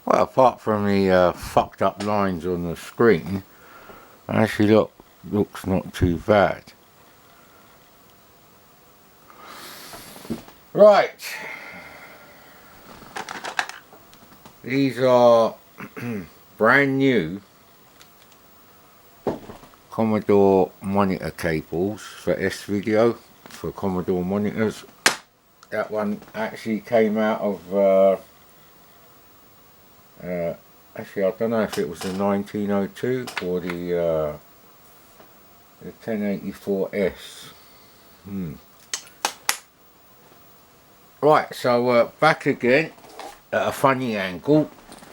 Well, apart from the fucked up lines on the screen, actually looks not too bad. Right. These are brand new Commodore monitor cables for S-Video, for Commodore monitors. That one actually came out of actually I don't know if it was the 1902 or the 1084S. Right, so back again at a funny angle.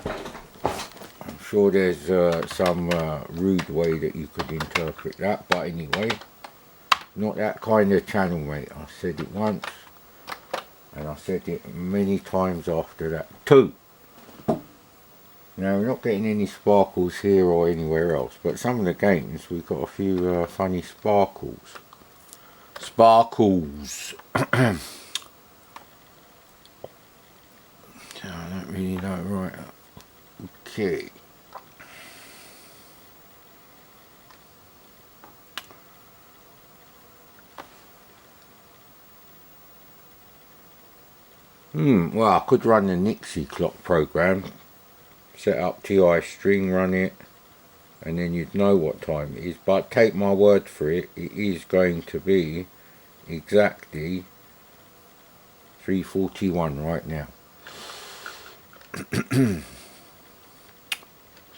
I'm sure there's some rude way that you could interpret that, but anyway, not that kind of channel, mate. I said it once, and I said it many times after that too. Now, we're not getting any sparkles here or anywhere else, but some of the games we've got a few funny sparkles. I don't really know, right? Okay. Well, I could run the Nixie clock program, set up TI string, run it, and then you'd know what time it is. But take my word for it, it is going to be exactly 3:41 right now.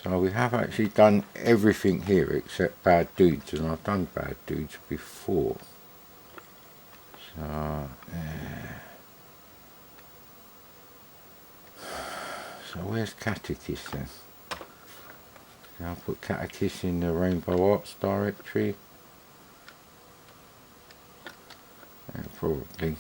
So we have actually done everything here except Bad Dudes, and I've done Bad Dudes before. So, so where's Katakis then? I'll put Katakis in the Rainbow Arts directory. Probably.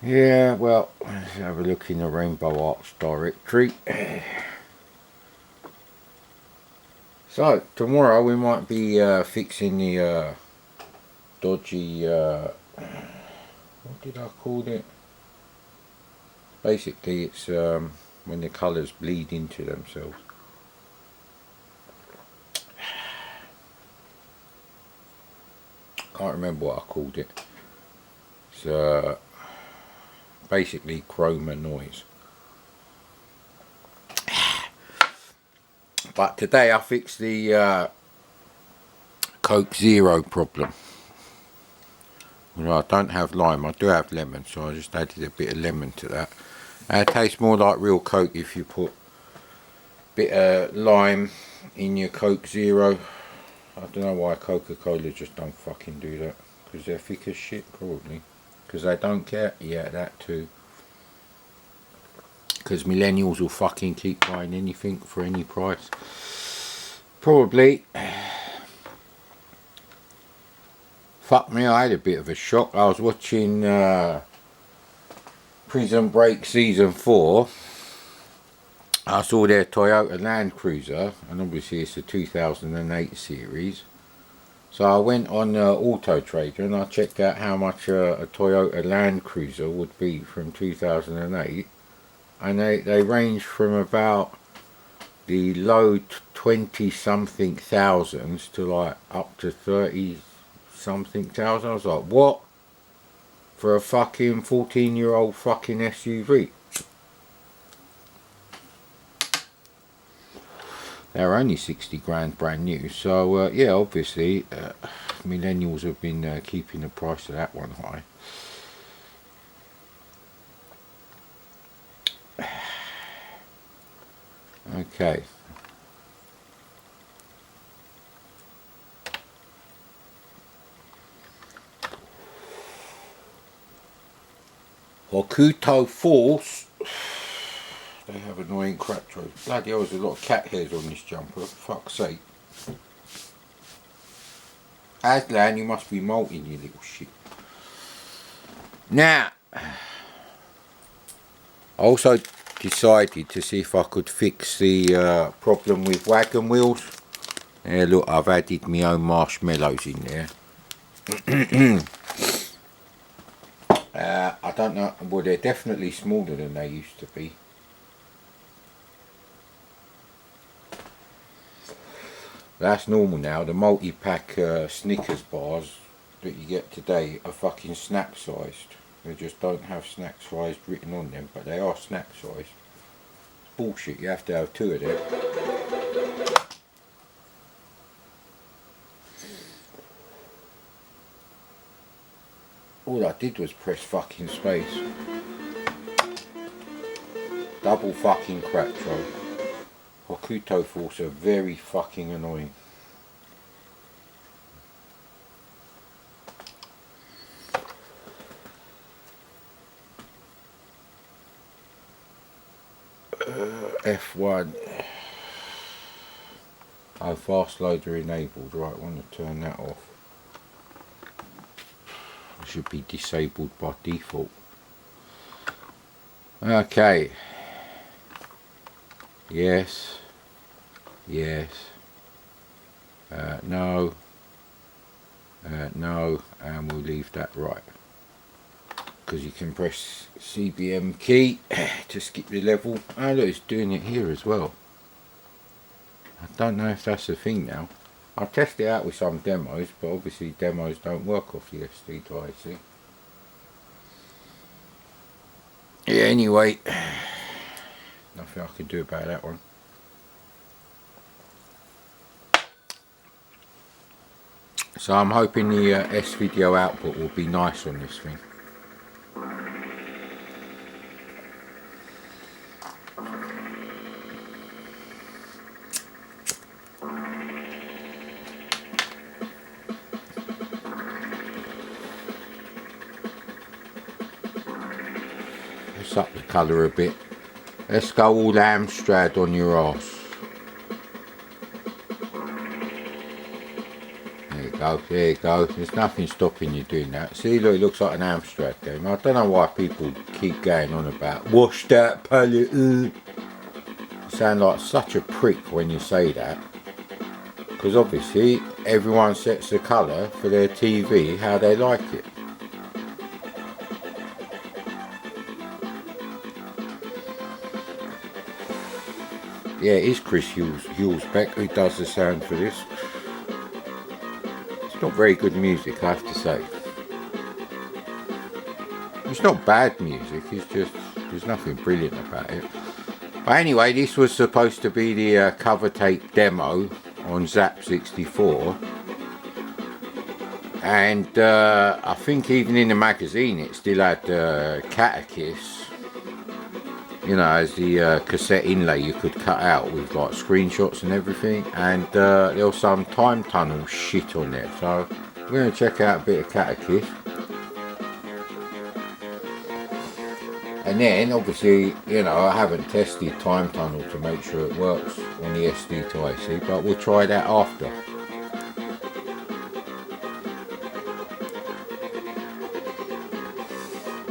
Yeah, well, let's have a look in the Rainbow Arts directory. So, tomorrow we might be fixing the dodgy, what did I call it? Basically, it's when the colours bleed into themselves. Can't remember what I called it. It's basically chroma noise. But today I fixed the Coke Zero problem. Well, I don't have lime, I do have lemon, so I just added a bit of lemon to that. And it tastes more like real Coke if you put a bit of lime in your Coke Zero. I don't know why Coca-Cola just don't fucking do that. Because they're thick as shit, probably. Because they don't care. Yeah, that too. Because millennials will fucking keep buying anything for any price. Probably. Fuck me, I had a bit of a shock. I was watching Prison Break Season 4. I saw their Toyota Land Cruiser, and obviously it's a 2008 series. So I went on Auto Trader and I checked out how much a Toyota Land Cruiser would be from 2008. And they range from about the low 20 something thousands to like up to 30 something thousand. I was like, what? For a fucking 14-year-old fucking SUV? They're only 60 grand brand new. So yeah, obviously millennials have been keeping the price of that one high. Okay. Hokuto Force. They have annoying crap troves. Bloody hell, there's a lot of cat hairs on this jumper, for fuck's sake. Aslan, you must be molting, you little shit. Now, I also decided to see if I could fix the problem with wagon wheels. Yeah, look, I've added my own marshmallows in there. I don't know, well, they're definitely smaller than they used to be. That's normal now. The multi-pack Snickers bars that you get today are fucking snack sized. They just don't have snack sized written on them, but they are snack sized. It's bullshit, you have to have 2 of them. All I did was press fucking space. Double fucking crap trove. Hokuto Force are very fucking annoying. F1. Oh, fast loader enabled. Right, I want to turn that off. It should be disabled by default. Okay. Yes. Yes. No. No. And we'll leave that right. Because you can press CBM key to skip the level. Oh look, it's doing it here as well. I don't know if that's a thing now. I'll test it out with some demos, but obviously demos don't work off the SD to IC. Yeah, anyway, nothing I can do about that one. So I'm hoping the S-video output will be nice on this thing. Let's up the colour a bit. Let's go all Amstrad on your arse. There you go. There's nothing stopping you doing that. See, look, it looks like an Amstrad game. I don't know why people keep going on about wash that palette. You sound like such a prick when you say that. Because obviously, everyone sets the colour for their TV how they like it. Yeah, it is Chris Hulsbeck who does the sound for this. It's not very good music, I have to say. It's not bad music, it's just, there's nothing brilliant about it. But anyway, this was supposed to be the cover tape demo on Zap 64. And I think even in the magazine it still had Katakis. You know, as the cassette inlay you could cut out with like screenshots and everything, and there was some time tunnel shit on there, so we're going to check out a bit of Katakis. And then obviously, you know, I haven't tested time tunnel to make sure it works on the SD to IC, but we'll try that after.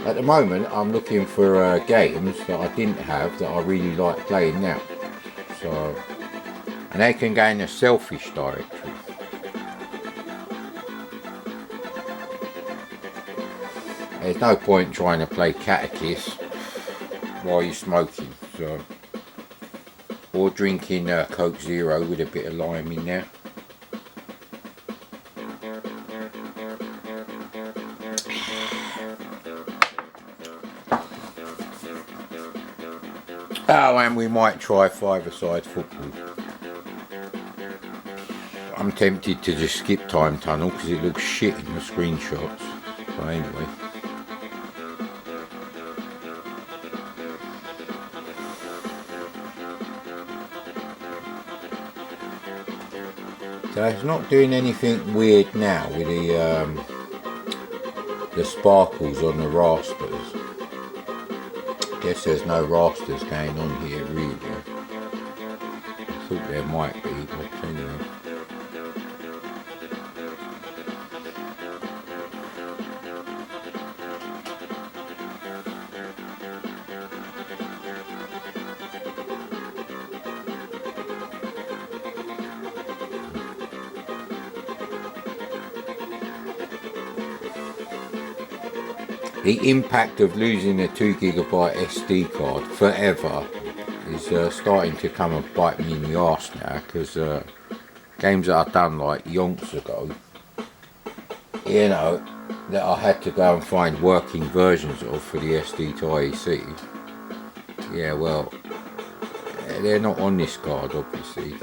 At the moment I'm looking for games that I didn't have that I really like playing now. So, and they can go in a selfish directory. There's no point trying to play Katakis while you're smoking, so, or drinking Coke Zero with a bit of lime in there. Oh, and we might try five-a-side football. I'm tempted to just skip time tunnel because it looks shit in the screenshots. But anyway. So it's not doing anything weird now with the sparkles on the raspers. Guess there's no rasters going on here really. I thought there might be, but anyway. The impact of losing a 2GB SD card forever is starting to come and bite me in the arse now, because games that I've done like yonks ago, you know, that I had to go and find working versions of for the SD to IEC. Yeah, well, they're not on this card obviously,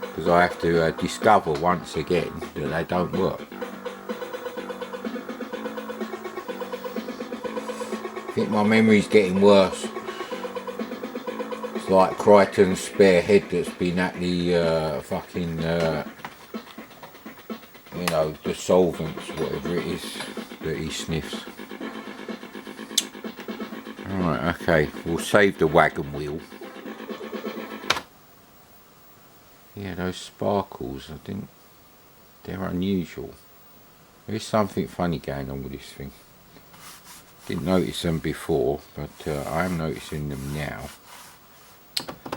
because I have to discover once again that they don't work. I think my memory's getting worse. It's like Crichton's spare head that's been at the fucking, you know, the solvents, whatever it is that he sniffs. Alright, okay, we'll save the wagon wheel. Yeah, those sparkles, I think they're unusual. There is something funny going on with this thing. Didn't notice them before, but I am noticing them now.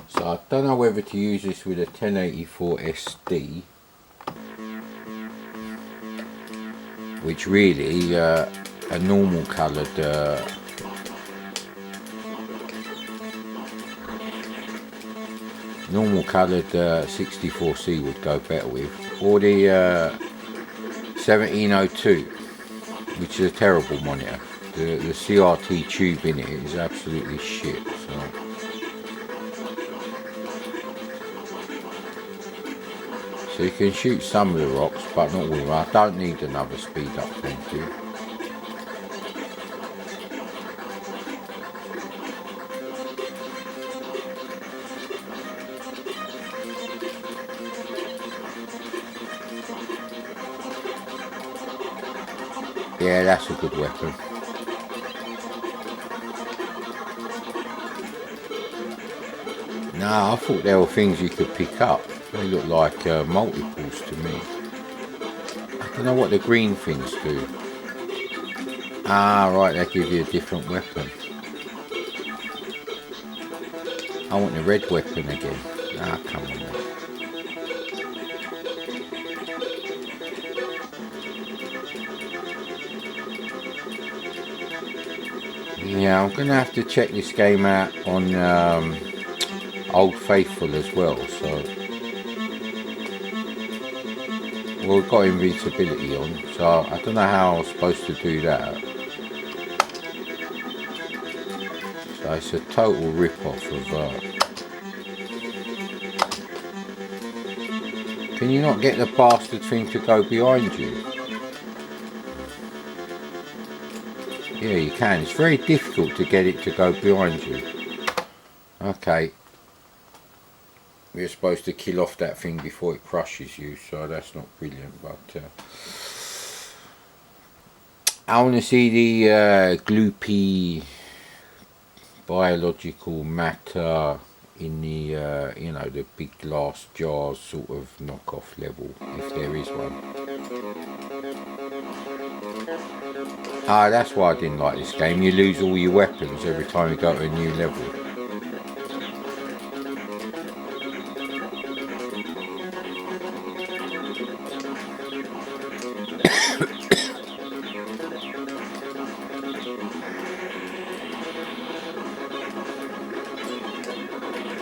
So I don't know whether to use this with a 1084 SD, which really a normal coloured normal coloured 64C would go better with, or the 1702, which is a terrible monitor. The CRT tube in it is absolutely shit. So you can shoot some of the rocks, but not all of them. I don't need another speed up, thank you. Yeah, that's a good weapon. No, I thought there were things you could pick up. They look like multiples to me. I don't know what the green things do. Ah, right, they give you a different weapon. I want the red weapon again. Ah, come on now. Yeah, I'm going to have to check this game out on Old Faithful as well, so well, we've got invincibility on, so I don't know how I'm supposed to do that. So it's a total rip-off of can you not get the bastard thing to go behind you? Yeah, you can. It's very difficult to get it to go behind you. Okay. We're supposed to kill off that thing before it crushes you, so that's not brilliant, but I want to see the gloopy biological matter in the you know, the big glass jars sort of knockoff level, if there is one. Ah, that's why I didn't like this game. You lose all your weapons every time you go to a new level.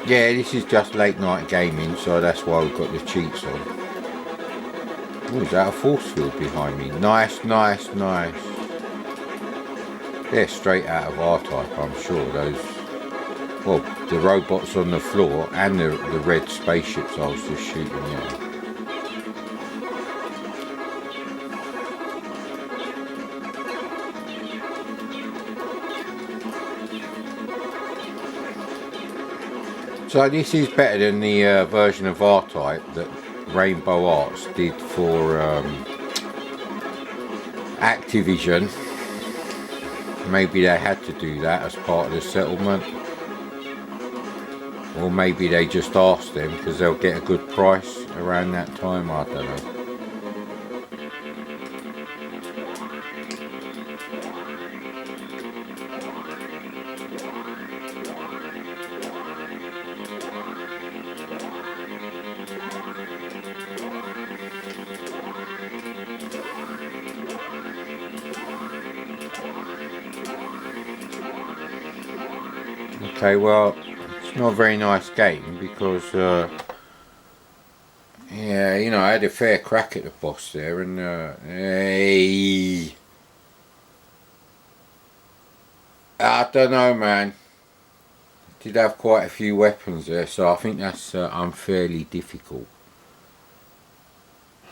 Yeah, this is just late night gaming, so that's why we've got the cheats on. Oh, is that a force field behind me? Nice, nice, nice. They're straight out of R-Type, I'm sure. Those, well, the robots on the floor and the red spaceships I was just shooting, yeah. So this is better than the version of R-Type that Rainbow Arts did for Activision. maybe they had to do that as part of the settlement. Or maybe they just asked them because they'll get a good price around that time, I don't know. Okay, well, it's not a very nice game because, yeah, you know, I had a fair crack at the boss there, and hey, I don't know, man. Did have quite a few weapons there, so I think that's unfairly difficult.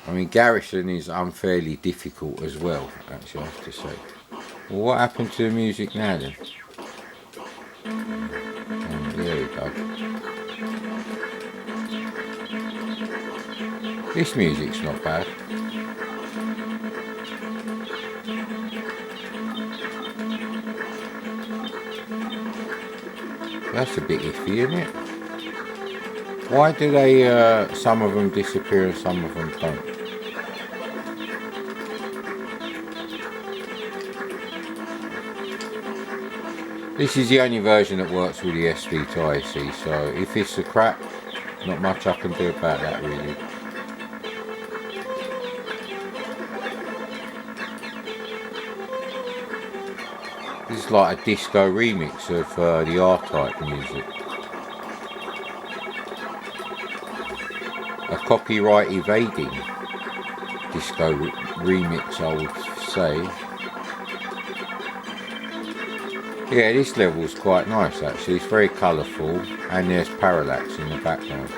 I mean, Garrison is unfairly difficult as well, actually, I have to say. Well, what happened to the music now then? There we go. This music's not bad. That's a bit iffy, isn't it? Why do they, some of them disappear and some of them don't? This is the only version that works with the SD to IC, so if it's a crap, not much I can do about that really. This is like a disco remix of the R-Type music. A copyright evading disco remix, I would say. Yeah, this level's quite nice actually, it's very colourful and there's parallax in the background.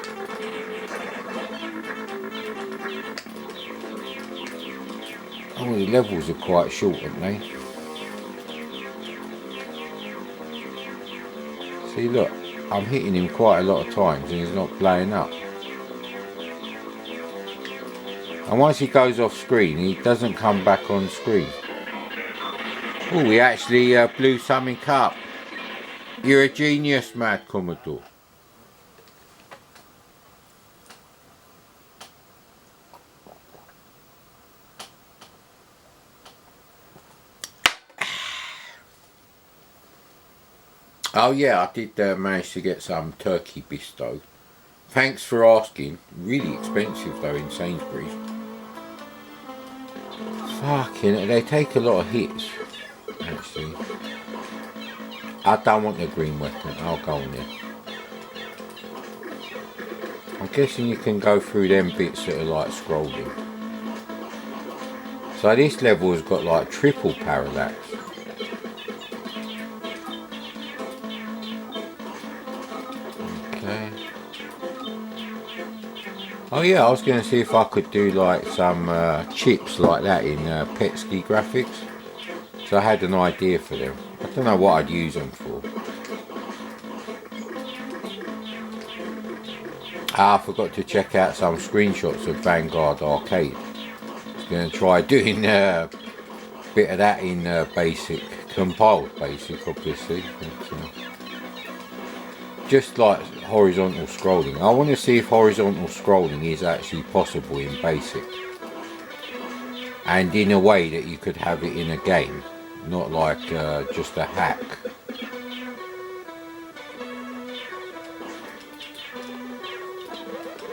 Oh, the levels are quite short, aren't they? See, look, I'm hitting him quite a lot of times and he's not playing up. And once he goes off screen, he doesn't come back on screen. Oh, we actually blew something up. You're a genius, Mad Commodore. Oh yeah, I did manage to get some turkey bisto. Thanks for asking. Really expensive though in Sainsbury's. Fucking, they take a lot of hits. Actually, I don't want the green weapon. I'll go on there. I'm guessing you can go through them bits that are like scrolling. So this level has got like triple parallax. Okay. Oh yeah, I was going to see if I could do like some chips like that in Petsky graphics. So I had an idea for them. I don't know what I'd use them for. I forgot to check out some screenshots of Vanguard Arcade. I was going to try doing a bit of that in basic, compiled basic obviously. But, just like horizontal scrolling. I want to see if horizontal scrolling is actually possible in basic. And in a way that you could have it in a game. Not like just a hack.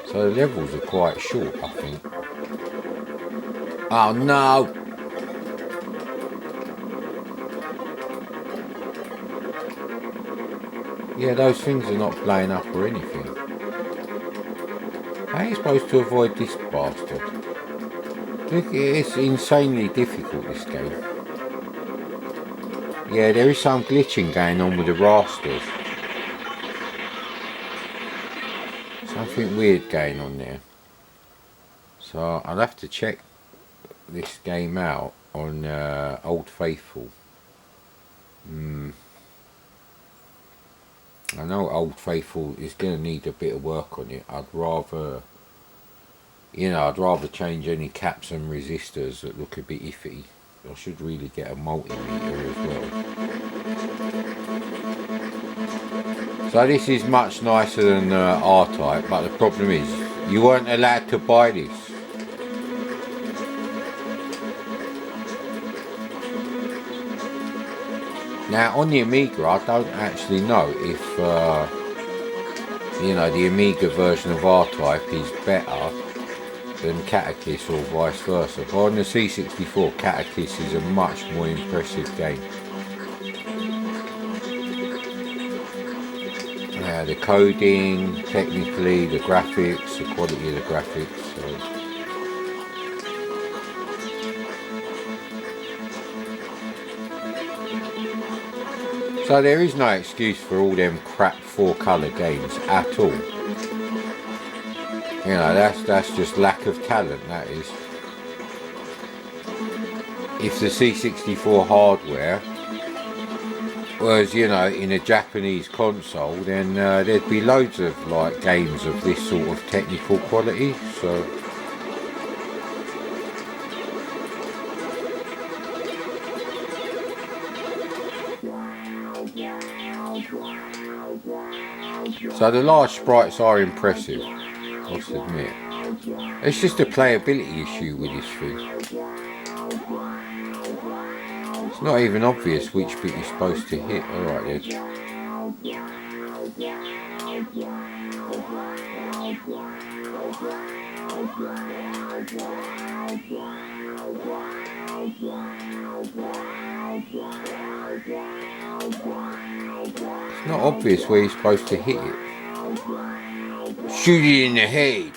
So the levels are quite short, I think. Oh no! Yeah, those things are not playing up or anything. How are you supposed to avoid this bastard? Look, it's insanely difficult, this game. Yeah, there is some glitching going on with the rasters. Something weird going on there. So I'll have to check this game out on Old Faithful. I know Old Faithful is going to need a bit of work on it. I'd rather change any caps and resistors that look a bit iffy. I should really get a multimeter as well. So this is much nicer than R-Type, but the problem is you weren't allowed to buy this. Now on the Amiga, I don't actually know if you know, the Amiga version of R-Type is better than Katakis or vice versa. But on the C64, Katakis is a much more impressive game. The coding, technically, the graphics, the quality of the graphics. So there is no excuse for all them crap 4-colour games at all. You know, that's just lack of talent, that is. If the C64 hardware was, you know, in a Japanese console, then there'd be loads of like games of this sort of technical quality. So the large sprites are impressive, I must admit. It's just a playability issue with this thing. It's not even obvious which bit you're supposed to hit. Alright then. It's not obvious where you're supposed to hit it. Shoot it in the head,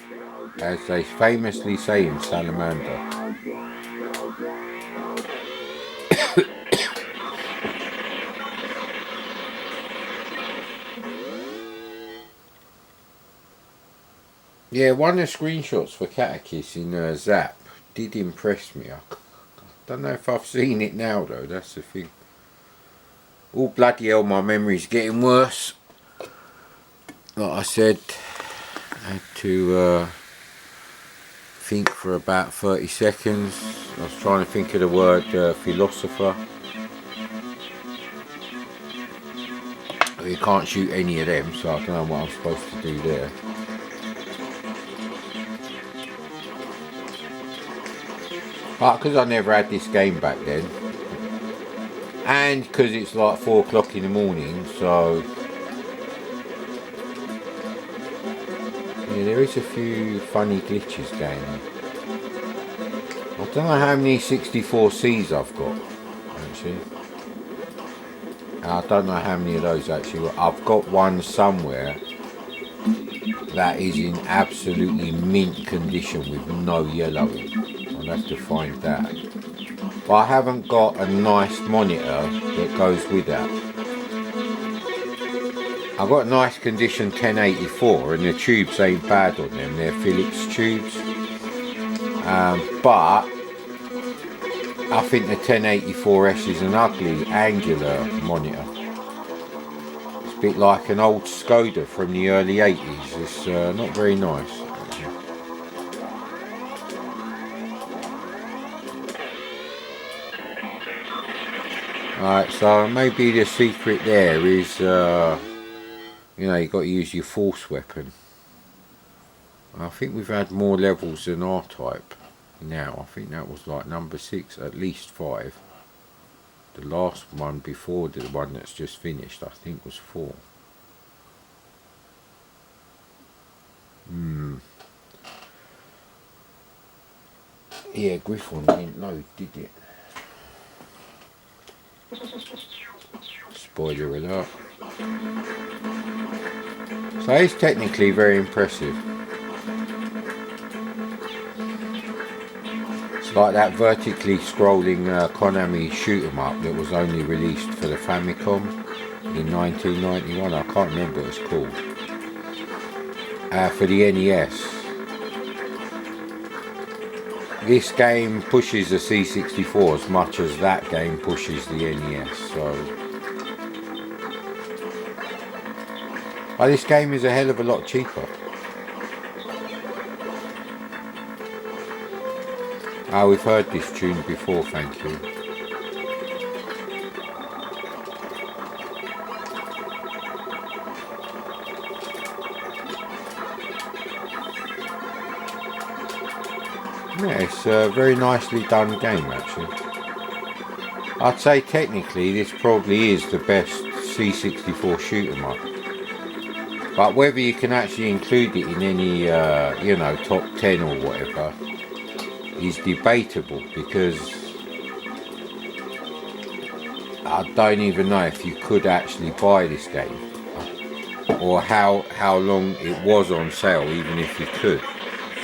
as they famously say in Salamander. Yeah, one of the screenshots for Katakis in Zap did impress me. I don't know if I've seen it now though, that's the thing. Oh bloody hell, my memory's getting worse. Like I said, I had to think for about 30 seconds. I was trying to think of the word philosopher. You can't shoot any of them, so I don't know what I'm supposed to do there. But because I never had this game back then, and because it's like 4 o'clock in the morning, so yeah, there is a few funny glitches going on. I don't know how many 64Cs I've got, actually. I don't know how many of those actually. I've got one somewhere that is in absolutely mint condition with no yellowing. I'll have to find that. But I haven't got a nice monitor that goes with that. I've got a nice condition 1084 and the tubes ain't bad on them, they're Philips tubes. But I think the 1084S is an ugly angular monitor. It's a bit like an old Skoda from the early 80s, it's not very nice. Alright, so maybe the secret there is, you know, you've got to use your force weapon. I think we've had more levels than R-Type now. I think that was like number 6, at least 5. The last one before the one that's just finished, I think, was 4. Yeah, Griffon didn't load, did it? Spoiler alert. So it's technically very impressive. It's like that vertically scrolling Konami shoot 'em up that was only released for the Famicom in 1991. I can't remember what it's called. For the NES. This game pushes the C64 as much as that game pushes the NES, so... But this game is a hell of a lot cheaper. Oh, we've heard this tune before, thank you. Yeah, it's a very nicely done game actually. I'd say technically this probably is the best C64 shoot 'em up. But whether you can actually include it in any, you know, top 10 or whatever is debatable, because I don't even know if you could actually buy this game, or how long it was on sale, even if you could.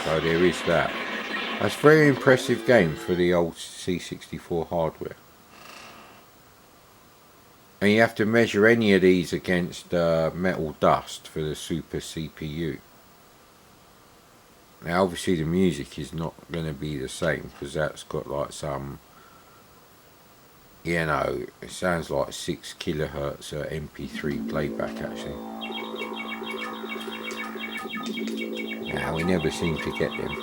So there is that. That's a very impressive game for the old C64 hardware. And you have to measure any of these against metal dust for the Super CPU. Now obviously the music is not going to be the same, because that's got like some, you know, it sounds like 6 kilohertz MP3 playback actually. Now we never seem to get them.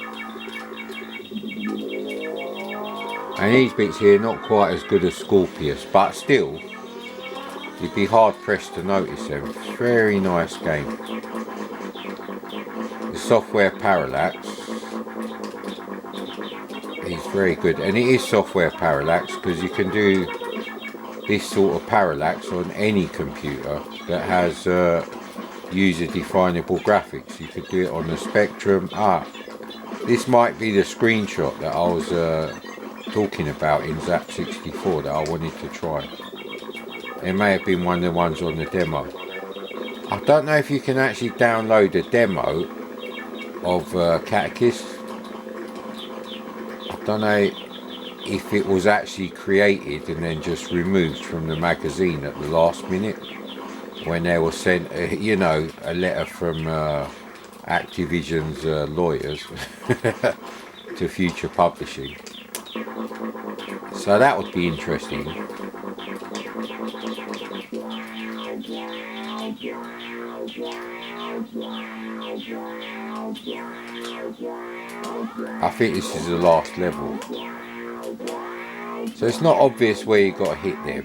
And these bits here not quite as good as Scorpius, but still you'd be hard pressed to notice them. It's a very nice game. The software parallax is very good, and it is software parallax because you can do this sort of parallax on any computer that has user definable graphics. You could do it on the Spectrum. This might be the screenshot that I was talking about in Zap64 that I wanted to try. It may have been one of the ones on the demo. I don't know if you can actually download a demo of Katakis. I don't know if it was actually created and then just removed from the magazine at the last minute when they were sent, you know, a letter from Activision's lawyers to Future Publishing. So that would be interesting. I think this is the last level. So it's not obvious where you got to hit them.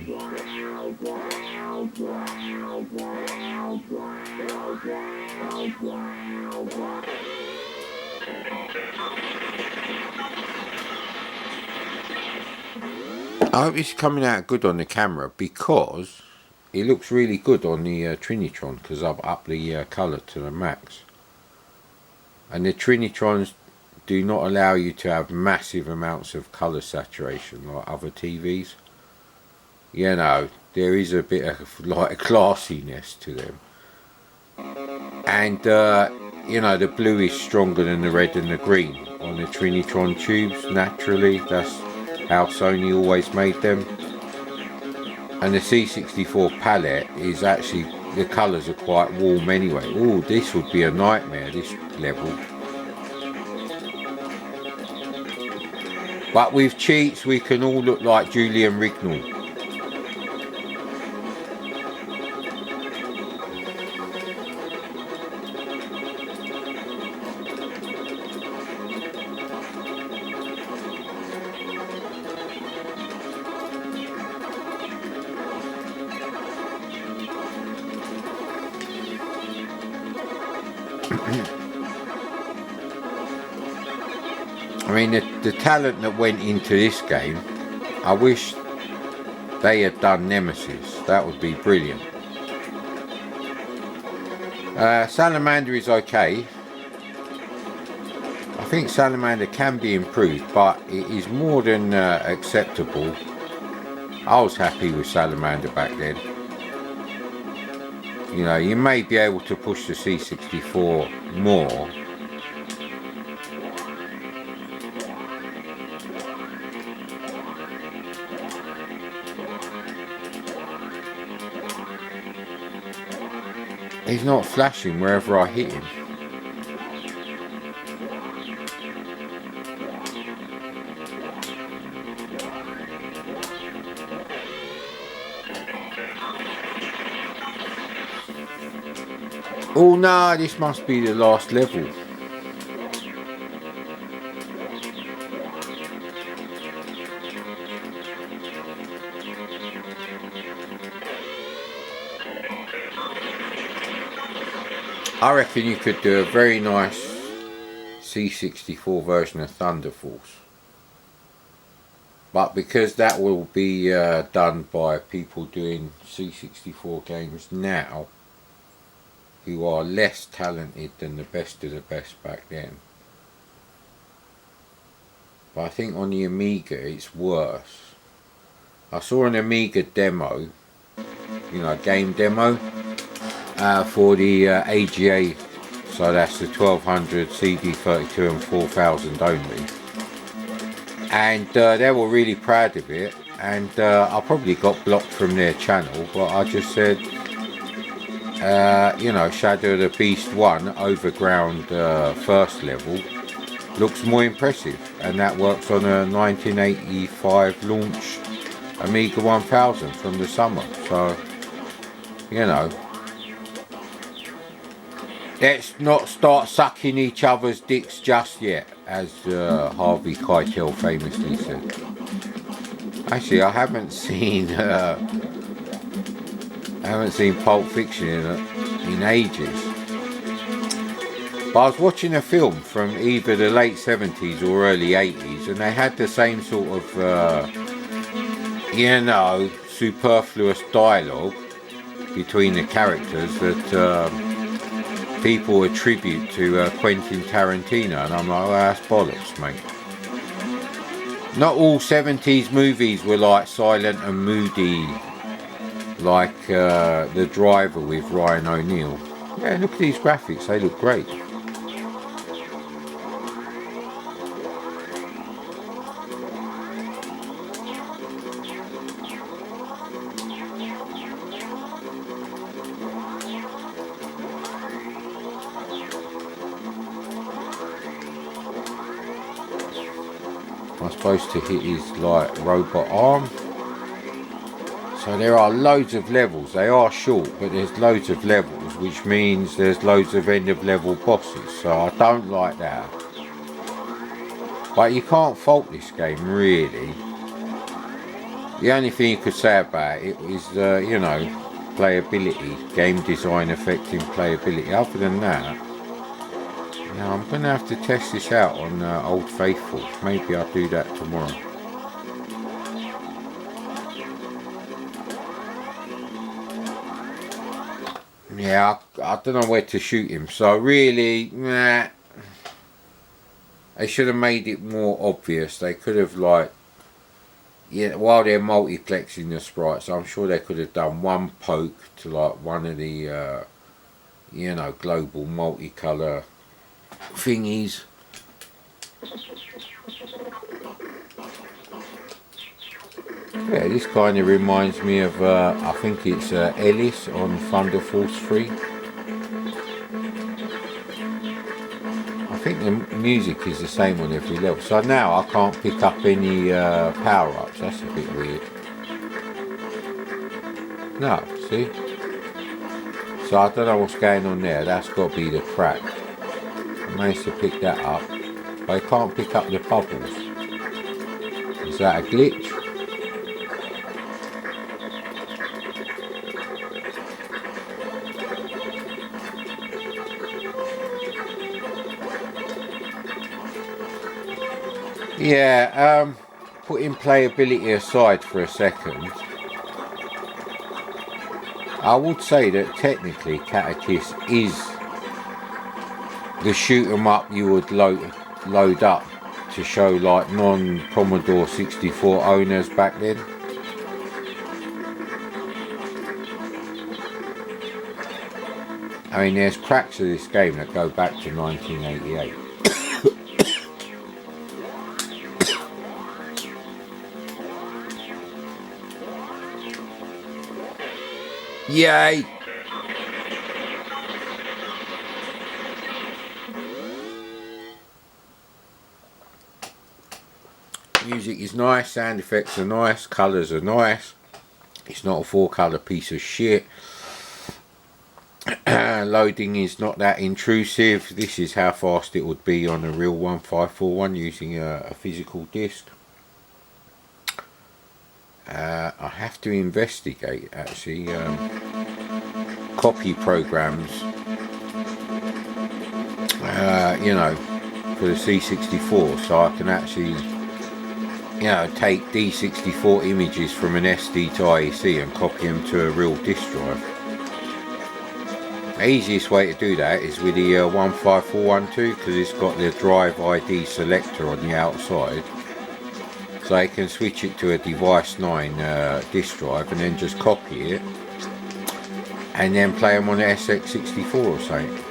I hope it's coming out good on the camera, because it looks really good on the Trinitron, because I've upped the colour to the max. And the Trinitrons do not allow you to have massive amounts of colour saturation like other TVs. You know, there is a bit of like classiness to them. And you know, the blue is stronger than the red and the green on the Trinitron tubes, naturally. That's how Sony always made them. And the C64 palette is actually, the colours are quite warm anyway. Oh, this would be a nightmare, this level. But with cheats we can all look like Julian Rignall. I mean, the talent that went into this game, I wish they had done Nemesis. That would be brilliant. Salamander is okay. I think Salamander can be improved, but it is more than acceptable. I was happy with Salamander back then. You know, you may be able to push the C64 more. He's not flashing wherever I hit him. Oh no, this must be the last level. I reckon you could do a very nice C64 version of Thunder Force. But because that will be done by people doing C64 games now, who are less talented than the best of the best back then. But I think on the Amiga it's worse. I saw an Amiga demo, you know, a game demo, for the AGA, so that's the 1200, CD32 and 4000 only. And they were really proud of it, and I probably got blocked from their channel, but I just said, you know, Shadow of the Beast 1 Overground first level looks more impressive, and that works on a 1985 launch Amiga 1000 from the summer. So, you know, let's not start sucking each other's dicks just yet, as Harvey Keitel famously said. Actually, I haven't seen Pulp Fiction in ages. But I was watching a film from either the late 70s or early 80s, and they had the same sort of, you know, superfluous dialogue between the characters that people attribute to Quentin Tarantino, and I'm like, well, that's bollocks, mate. Not all 70s movies were like silent and moody, like The Driver with Ryan O'Neal. Yeah, look at these graphics, they look great. I'm supposed to hit his like robot arm. So there are loads of levels. They are short, but there's loads of levels, which means there's loads of end of level bosses. So I don't like that. But you can't fault this game really. The only thing you could say about it is, you know, playability, game design affecting playability. Other than that, now I'm going to have to test this out on Old Faithful. Maybe I'll do that tomorrow. Yeah, I don't know where to shoot him. So really, nah. They should have made it more obvious. They could have like, yeah, while they're multiplexing the sprites, I'm sure they could have done one poke to like one of the, you know, global multicolour thingies. Yeah, this kind of reminds me of, I think it's Ellis on Thunder Force 3. I think the music is the same on every level. So now I can't pick up any power-ups. That's a bit weird. No, see? So I don't know what's going on there. That's got to be the crack. I managed to pick that up, but I can't pick up the bubbles. Is that a glitch? Yeah, putting playability aside for a second, I would say that technically Katakis is the shoot 'em up you would load up to show like non-Commodore 64 owners back then. I mean, there's cracks of this game that go back to 1988. Yay! Music is nice, sound effects are nice, colours are nice. It's not a 4-colour piece of shit. Loading is not that intrusive. This is how fast it would be on a real 1541 using a physical disc. I have to investigate actually copy programs you know, for the C64, so I can actually, you know, take D64 images from an SD to IEC and copy them to a real disk drive. The easiest way to do that is with the 15412, because it's got the drive ID selector on the outside, so I can switch it to a device 9 disk drive and then just copy it and then play them on the SX64 or something.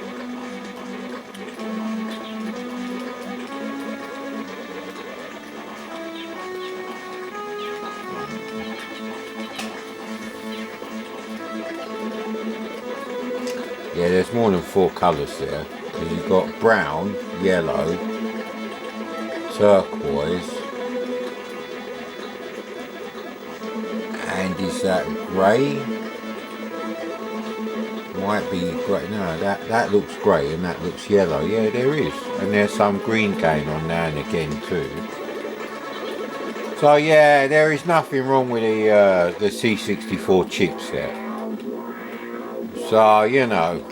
Yeah, there's more than 4 colours there, because you've got brown, yellow, turquoise, and is that grey? Might be grey. No, that looks grey and that looks yellow. Yeah, there is, and there's some green going on now and again too. So yeah, there is nothing wrong with the C64 chipset. So, you know,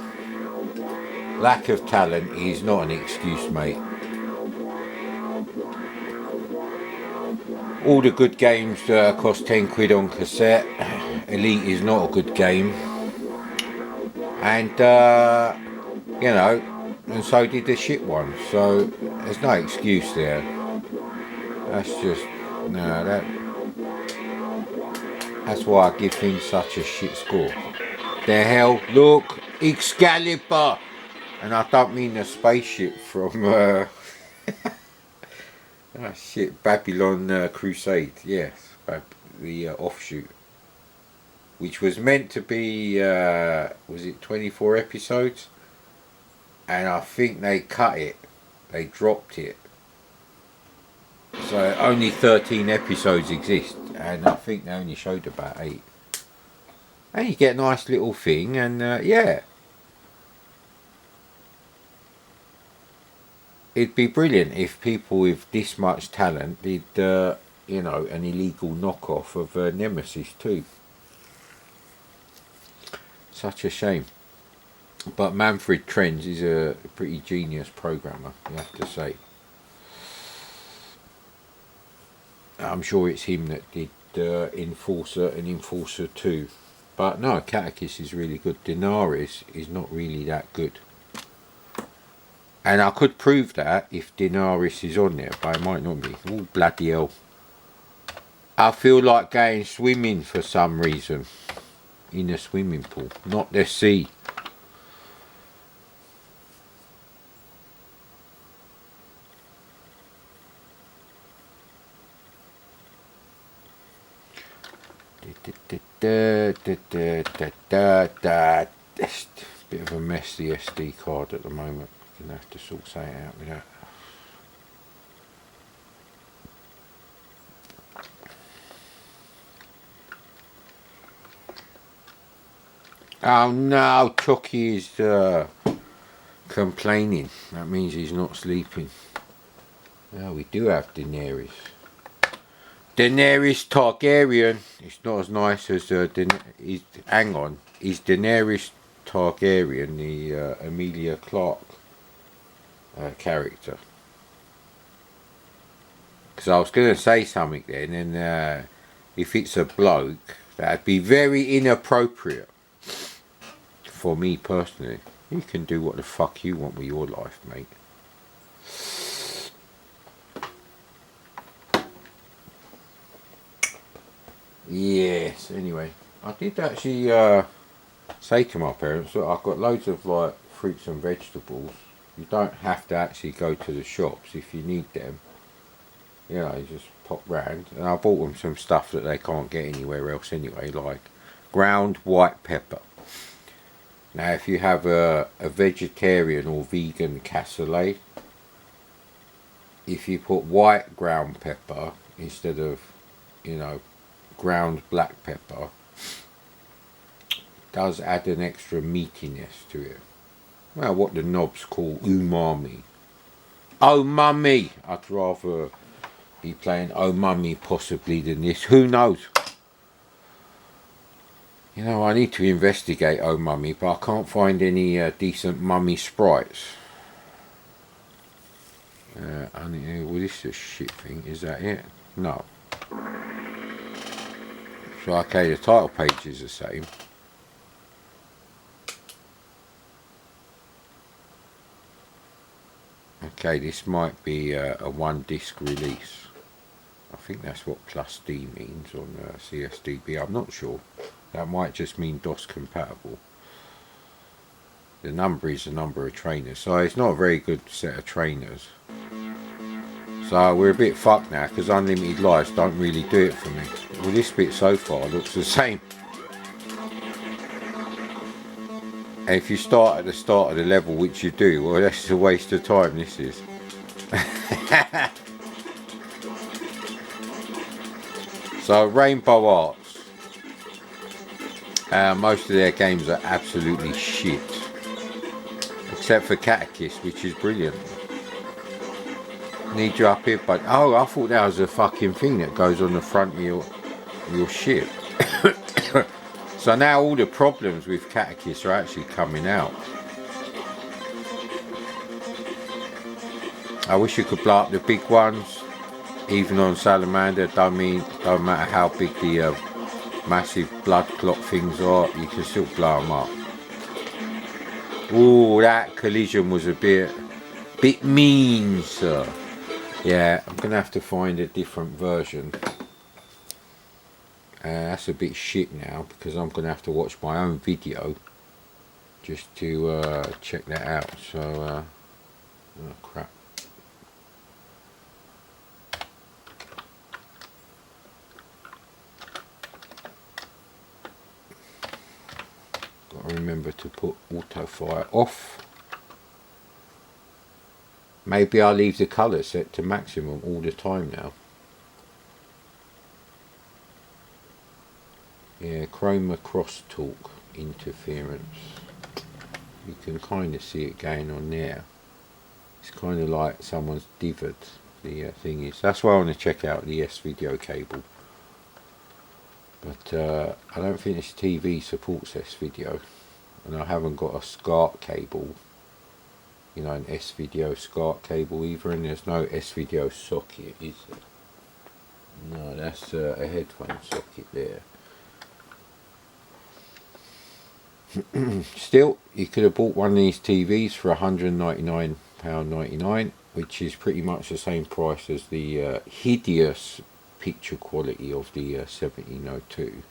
lack of talent is not an excuse, mate. All the good games cost 10 quid on cassette. Elite is not a good game. And, you know, and so did the shit one. So, there's no excuse there. That's just, no, that's why I give things such a shit score. The hell, look, Excalibur! And I don't mean the spaceship from, oh shit, Babylon Crusade, yes, the offshoot. Which was meant to be, was it 24 episodes? And I think they cut it, they dropped it. So only 13 episodes exist, and I think they only showed about 8. And you get a nice little thing, and yeah. It'd be brilliant if people with this much talent did, you know, an illegal knockoff of Nemesis 2. Such a shame. But Manfred Trenz is a pretty genius programmer, you have to say. I'm sure it's him that did Enforcer and Enforcer 2. But no, Katakis is really good. Denaris is not really that good. And I could prove that if Denaris is on there, but it might not be. Oh, bloody hell. I feel like going swimming for some reason. In a swimming pool, not the sea. That's a bit of a mess, the SD card at the moment. I'm gonna have to sort something out with that. Oh no, Chucky is complaining. That means he's not sleeping. Oh, we do have Daenerys. Daenerys Targaryen. It's not as nice as hang on. Is Daenerys Targaryen the Emilia Clarke character? Because I was going to say something then, and if it's a bloke, that'd be very inappropriate for me personally. You can do what the fuck you want with your life, mate. Yes, anyway, I did actually say to my parents that I've got loads of like fruits and vegetables. You don't have to actually go to the shops if you need them. You know, you just pop round. And I bought them some stuff that they can't get anywhere else anyway, like ground white pepper. Now if you have a vegetarian or vegan cassoulet, if you put white ground pepper instead of, you know, ground black pepper, does add an extra meatiness to it. Well, what the knobs call umami. Oh mummy! I'd rather be playing oh mummy possibly than this. Who knows? You know, I need to investigate oh mummy, but I can't find any decent mummy sprites. Well, this is a shit thing. Is that it? No. So okay, the title page is the same. Okay, this might be a one disc release. I think that's what plus D means on CSDB. I'm not sure. That might just mean DOS compatible. The number is the number of trainers, so it's not a very good set of trainers. So we're a bit fucked now because unlimited lives don't really do it for me. Well, this bit so far looks the same. And if you start at the start of the level, which you do, well, that's a waste of time, this is. So Rainbow Arts, most of their games are absolutely shit, except for Katakis, which is brilliant. Need you up here, but oh, I thought that was a fucking thing that goes on the front of your ship. So now all the problems with Katakis are actually coming out. I wish you could blow up the big ones, even on Salamander. Don't matter how big the massive blood clot things are, you can still blow them up. Ooh, that collision was a bit mean, sir. Yeah, I'm gonna have to find a different version. That's a bit shit now because I'm gonna have to watch my own video just to check that out. So, oh crap. Got to remember to put auto fire off. Maybe I'll leave the colour set to maximum all the time now. Yeah, chroma crosstalk interference. You can kind of see it going on there. It's kind of like someone's dithered the thing is. That's why I want to check out the S-video cable. But I don't think this TV supports S-video. And I haven't got a SCART cable. You know, an S-video SCART cable either, and there's no S-video socket, is there? No, that's a headphone socket there. Still, you could have bought one of these TVs for £199.99, which is pretty much the same price as the hideous picture quality of the 1702.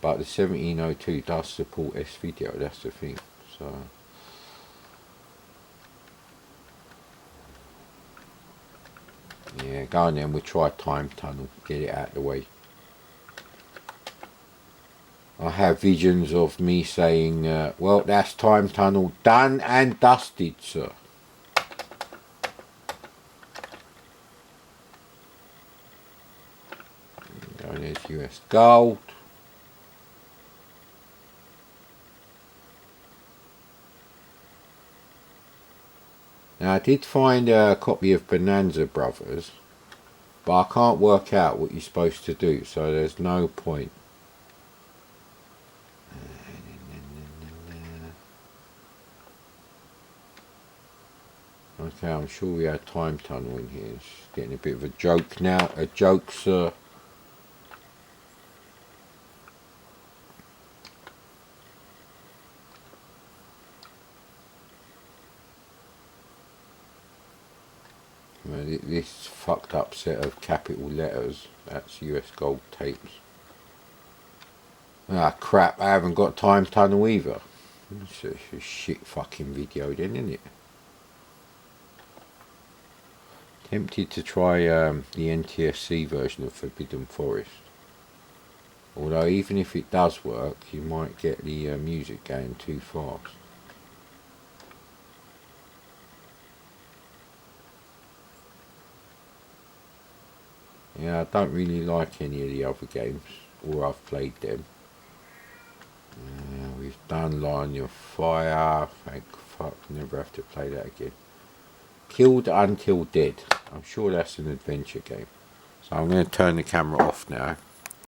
But the 1702 does support S-video, that's the thing. So. Yeah, go on then, we'll try Time Tunnel, get it out of the way. I have visions of me saying, well, that's Time Tunnel done and dusted, sir. And there's US Gold. Now, I did find a copy of Bonanza Brothers, but I can't work out what you're supposed to do, so there's no point. Okay, I'm sure we had Time Tunnel in here. It's getting a bit of a joke now. A joke, sir. This fucked up set of capital letters, that's US Gold tapes. Ah crap, I haven't got Time Tunnel either. It's a shit fucking video then, isn't it? Tempted to try the NTSC version of Forbidden Forest. Although even if it does work, you might get the music going too fast. Yeah, I don't really like any of the other games, or I've played them. We've done Line of Fire, thank fuck, never have to play that again. Killed Until Dead, I'm sure that's an adventure game. So I'm going to turn the camera off now.